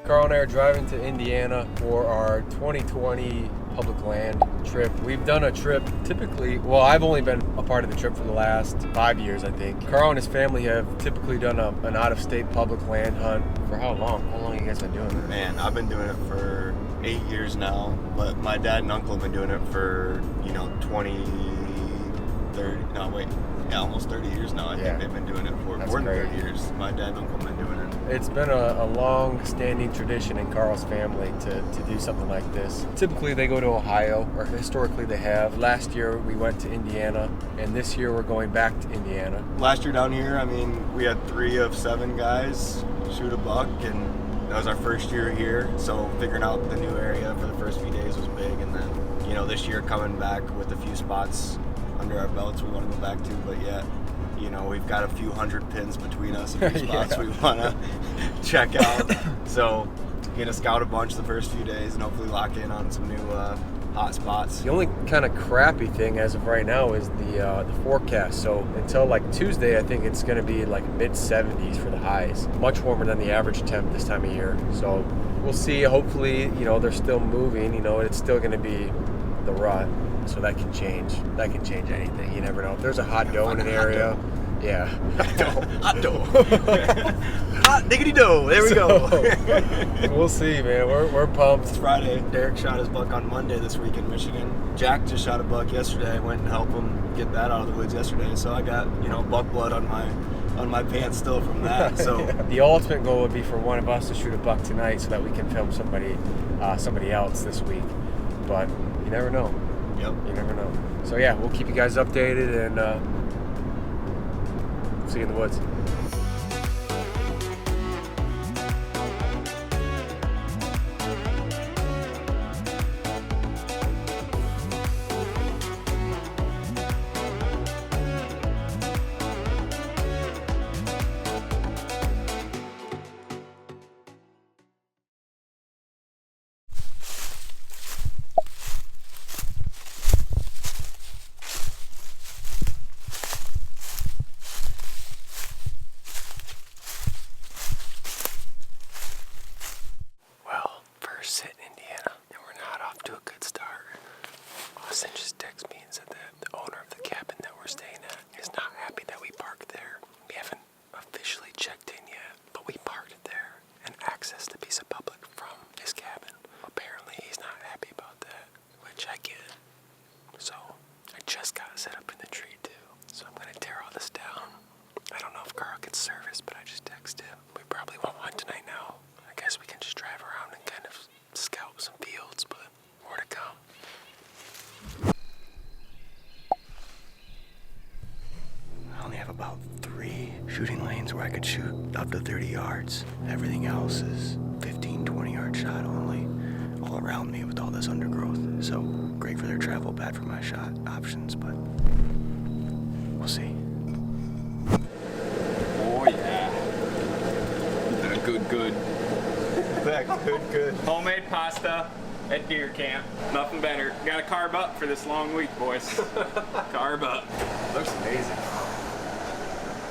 Carl and I are driving to Indiana for our 2020 public land trip. We've done a trip typically, well, I've only been a part of the trip for the last 5 years, I think. Carl and his family have typically done an out-of-state public land hunt. For how long? How long have you guys been doing that? Man, I've been doing it for 8 years now, but my dad and uncle have been doing it for, 20, 30, no wait, yeah, almost 30 years now. I think they've been doing it for more than 30 years. My dad and uncle have been doing it. It's been a long-standing tradition in Carl's family to do something like this. Typically they go to Ohio, or historically they have. Last year we went to Indiana, and this year we're going back to Indiana. Last year down here, we had 3 of 7 guys shoot a buck, and that was our first year here, so figuring out the new area for the first few days was big, and then, this year coming back with a few spots under our belts we want to go back to, but yet, we've got a few hundred pins between us and few spots we want to check out. So, gonna scout a bunch the first few days and hopefully lock in on some new hot spots. The only kind of crappy thing as of right now is the forecast. So until like Tuesday, I think it's going to be like mid-70s for the highs. Much warmer than the average temp this time of year. So we'll see. Hopefully, they're still moving. It's still going to be the rut. So that can change. That can change anything. You never know. If there's a hot doe in an area, hot doe. Hot diggity doe. There we go. We'll see, man. We're pumped. It's Friday. Derek shot his buck on Monday this week in Michigan. Jack just shot a buck yesterday. I went and helped him get that out of the woods yesterday. So I got buck blood on my pants still from that. So the ultimate goal would be for one of us to shoot a buck tonight so that we can film somebody else this week. But you never know. Yep. You never know. So yeah, we'll keep you guys updated, and see you in the woods. About 3 shooting lanes where I could shoot up to 30 yards. Everything else is 15, 20 yard shot only, all around me with all this undergrowth. So great for their travel, bad for my shot options, but we'll see. Oh yeah. Good. Good. Homemade pasta at deer camp. Nothing better. Gotta carb up for this long week, boys. Carb up. Looks amazing.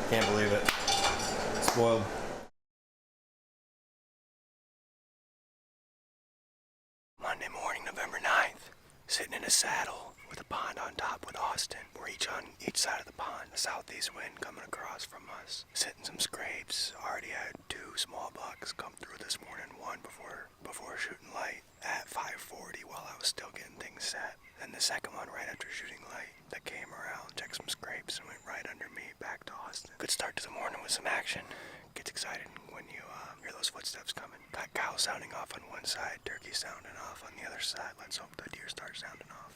Can't believe it. Spoiled. Monday morning, November 9th. Sitting in a saddle with a pond on top with Austin. We're each on each side of the pond. The southeast wind coming across from us. Sitting some scrapes. Already had 2 small bucks come through this morning. One before shooting light at 5:40 while I was still getting things set. Then the second one right after shooting light that came around, checked some scrapes, and went right under me back to Austin. Good start to the morning with some action. Gets excited when you hear those footsteps coming. Got cow sounding off on one side, turkey sounding off on the other side. Let's hope the deer start sounding off.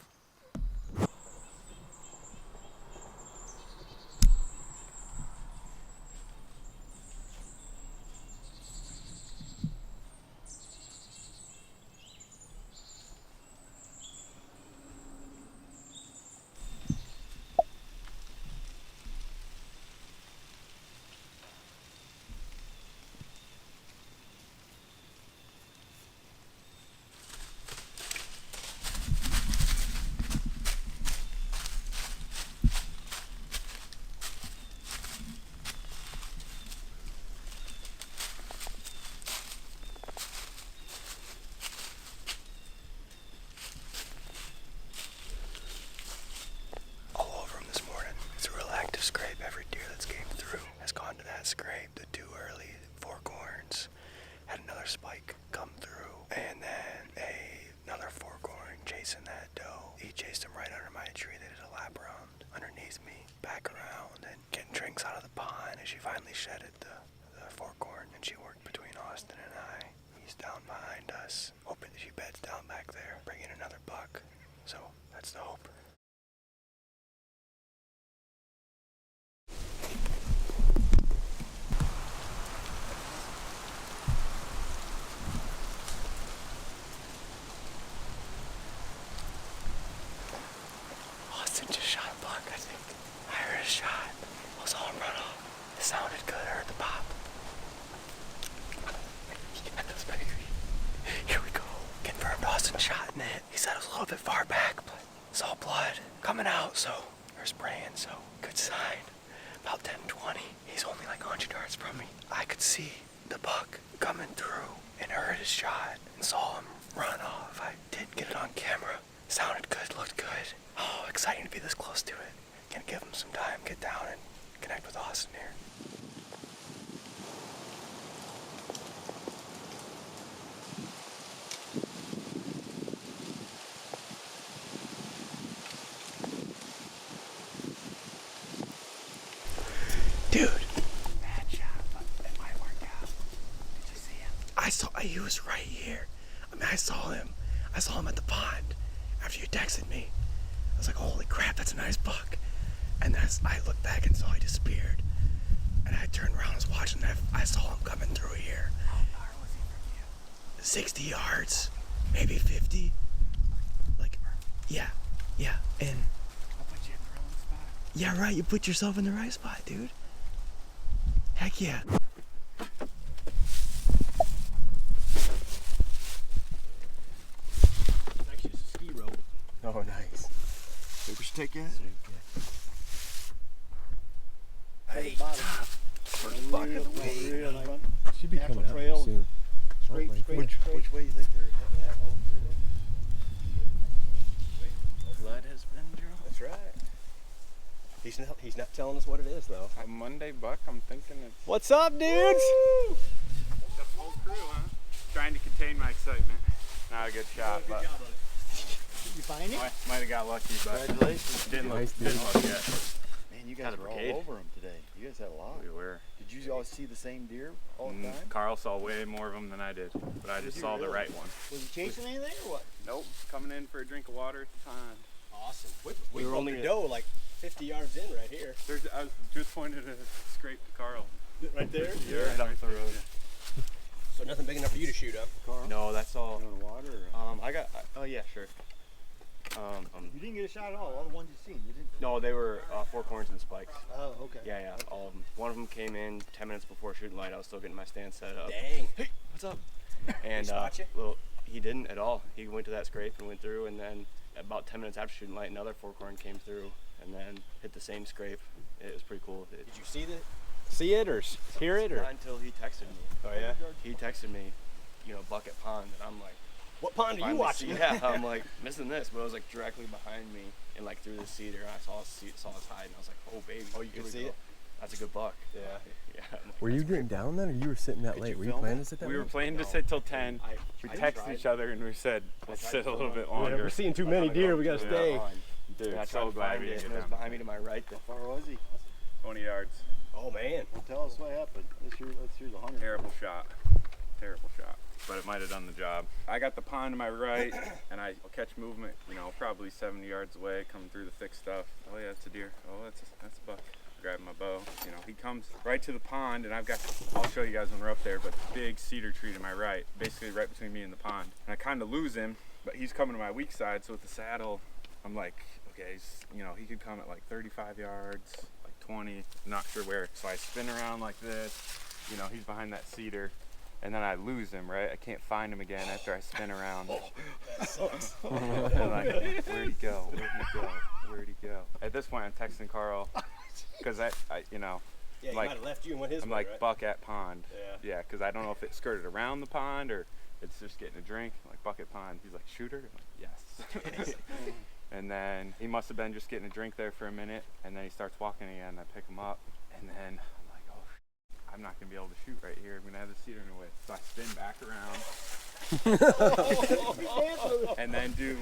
had another spike come through, and then another forkhorn chasing that doe. He chased him right under my tree. They did a lap around underneath me, back around, and getting drinks out of the pond. And she finally shedded the forkhorn, and she worked between Austin and I. He's down behind us, hoping that she beds down back there, bringing another buck. So that's the hope. Austin just shot a buck, I think. I heard a shot. I saw him run off. It sounded good. I heard the pop. Yes, baby. Here we go. Confirmed Austin shot in it. He said it was a little bit far back, but saw blood coming out, so or spraying, so good sign. About 10-20. He's only like 100 yards from me. I could see the buck coming through and heard his shot and saw him run off. I did get it on camera. Sounded good, looked good. Oh, exciting to be this close to it. Gonna give him some time, get down and connect with Austin here. Dude. Bad shot, but it might work out. Did you see him? He was right here. I mean, I saw him at the pond after you texted me. I was like, holy crap, that's a nice buck. And then I looked back and saw he disappeared. And I turned around and was watching that. I saw him coming through here. How far was he from you? 60 yards, maybe 50. Like, yeah. And I'll put you in the wrong spot. yeah, right, you put yourself in the right spot, dude. Heck yeah. It's actually just a ski rope. Oh, nice. Think we should take it? Hey, first buck of the week. Should be Natural coming out trail. soon. Straight, Right, straight, which- straight. which way do you think they're heading? Blood has been drawn. That's right. He's not telling us what it is though. A Monday buck, I'm thinking it's What's up, dudes? the whole crew, huh? Trying to contain my excitement. Not a good shot, but You find it? might have got lucky, but Congratulations. didn't Nice, look dude. yet. Man, you guys Had a were all brigade. over him today. You guys had a lot. We were. Did you all see the same deer all the time? Carl saw way more of them than I did, but I just you saw the really? right one. Was he chasing anything or what? Nope, coming in for a drink of water at the pond. Awesome. We were only doe like 50 yards in right here. I was just pointed a scrape to Carl. Right there? Right off the road. So nothing big enough for you to shoot, huh? Carl. No, that's all. You want water? Or? I got. Oh yeah, sure. You didn't get a shot at all the ones you seen. You didn't. No, they were forkhorns and spikes. Oh, okay. Yeah, all of them. One of them came in 10 minutes before shooting light. I was still getting my stand set up. Dang. Hey, what's up? And spot you? he didn't at all. He went to that scrape and went through, and then about 10 minutes after shooting light, another forkhorn came through, and then hit the same scrape. It was pretty cool. Did you see See it or hear it or? Not until he texted me. Oh yeah. He texted me, bucket pond, and I'm like. what pond are you finally watching? Yeah, I'm like missing this, but it was like directly behind me and like through the cedar. And I saw his hide, and I was like, "Oh baby, Oh, you here could we see go. it? That's a good buck." Yeah. Yeah. I'm like, Were you "That's getting down then, or you were sitting that Could late? you Were you film planning it? to sit that We were late? planning to No. sit till 10. We I texted tried. each other and we said, let's sit a little bit Yeah, longer. we're seeing too many deer. We gotta Yeah. stay. Dude, And I tried so to glad find we it, didn't and get it was down. behind me to my right. There. How far was he? 20 yards. Oh man. Well, tell us what happened. Let's hear the hunter. Terrible shot. Terrible shot. But it might have done the job. I got the pond to my right, and I'll catch movement, probably 70 yards away, coming through the thick stuff. Oh yeah, that's a deer. Oh, that's a buck. Grabbing my bow. He comes right to the pond, and I'll show you guys when we're up there, but big cedar tree to my right, basically right between me and the pond. And I kind of lose him, but he's coming to my weak side, so with the saddle, I'm like, okay, he could come at like 35 yards, like 20, not sure where. So I spin around like this, he's behind that cedar, and then I lose him, right? I can't find him again after I spin around. That sucks. And like, where'd he go? Where'd he go? At this point, I'm texting Carl, because Yeah, he Like- might have left you and went his I'm way, like, right? buck at pond. Yeah. Yeah, because I don't know if it skirted around the pond or it's just getting a drink. I'm like, buck at pond. He's like, shooter? I'm like, yes. And then he must have been just getting a drink there for a minute, and then he starts walking again. I pick him up, and then I'm like, oh, I'm not gonna be able to shoot right here. I'm gonna have the cedar in the way. So I spin back around. And then do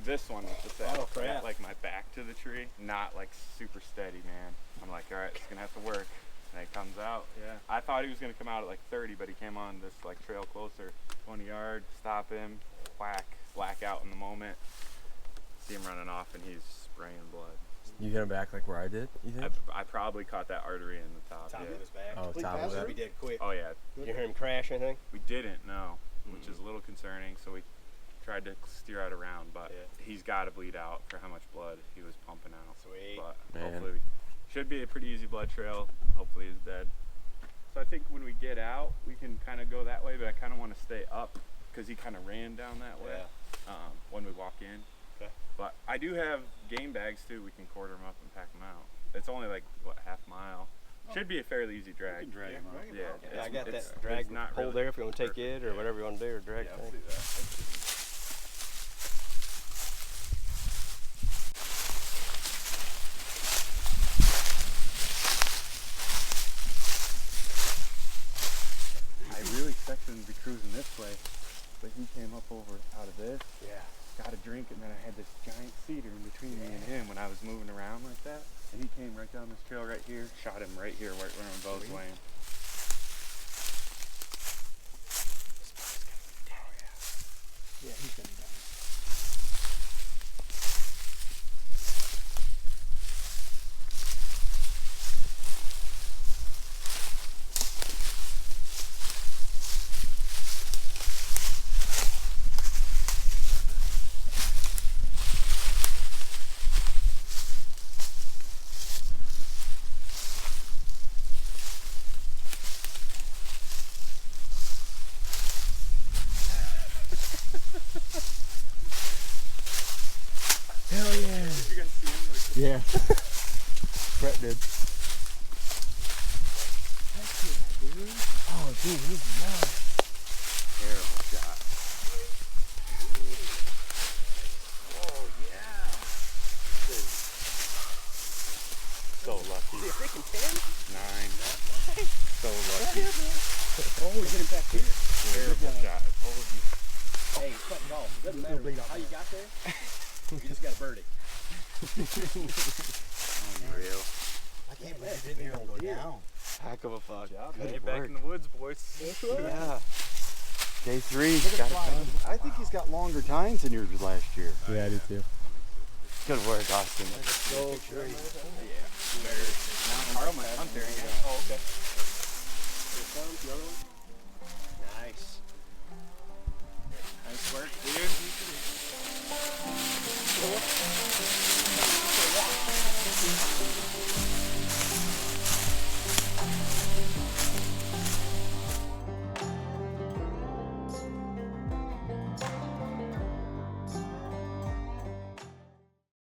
this one with the saddle. Oh, crap. Got, like my back to the tree, not like super steady, man. I'm like, all right, it's gonna have to work. And it comes out, yeah. I thought he was gonna come out at like 30, but he came on this like trail closer, 20 yards, stop him, whack, black out in the moment. See him running off and he's spraying blood. You hit him back like where I did, you think? I probably caught that artery in the top. Top Yeah. of his back. Oh, Quick top of pass that. We did quick. Oh yeah, You hear him crash or anything? we didn't know, which is a little concerning. So we tried to steer out around, but Yeah. he's got to bleed out for how much blood he was pumping out. Sweet. But Man. hopefully, should be a pretty easy blood trail. Hopefully he's dead. So I think when we get out, we can kind of go that way, but I kind of want to stay up because he kind of ran down that way when we walk in. Okay. But I do have game bags too. We can quarter them up and pack them out. It's only like what, half mile. Should be a fairly easy drag. You can drag him out. Yeah, Yeah, I got it's that drag not pole really there if you want to take perfect. it or whatever you want to do or drag Yeah, thing. I'll do that. I really expected him to be cruising this way, but he came up over out of this, Yeah. got a drink, and then I had this giant cedar in between me and him when I was moving around like that. And he came right down this trail right here, shot him right here where my bow's laying. Yeah, he's gonna be down. Hell yeah. Did you guys see him? Like, Yeah. Brett did. Oh, dude, he's nice. terrible shot. So lucky. 9. So lucky. Oh, we hit him back here. Terrible shot. I told you. Hey, fuck no. Doesn't matter how you got there. You just got a birdie. Unreal. I can't believe you didn't hear him go down. Heck of a fuck. Get back in the woods, boys. Yeah. Day 3. Look at Got the it fly. done. I think he's got longer tines than yours last year. Yeah, I do too. Good work, Austin. So pretty. I'm there again. Oh, okay. Here comes the other one. Nice. Nice work.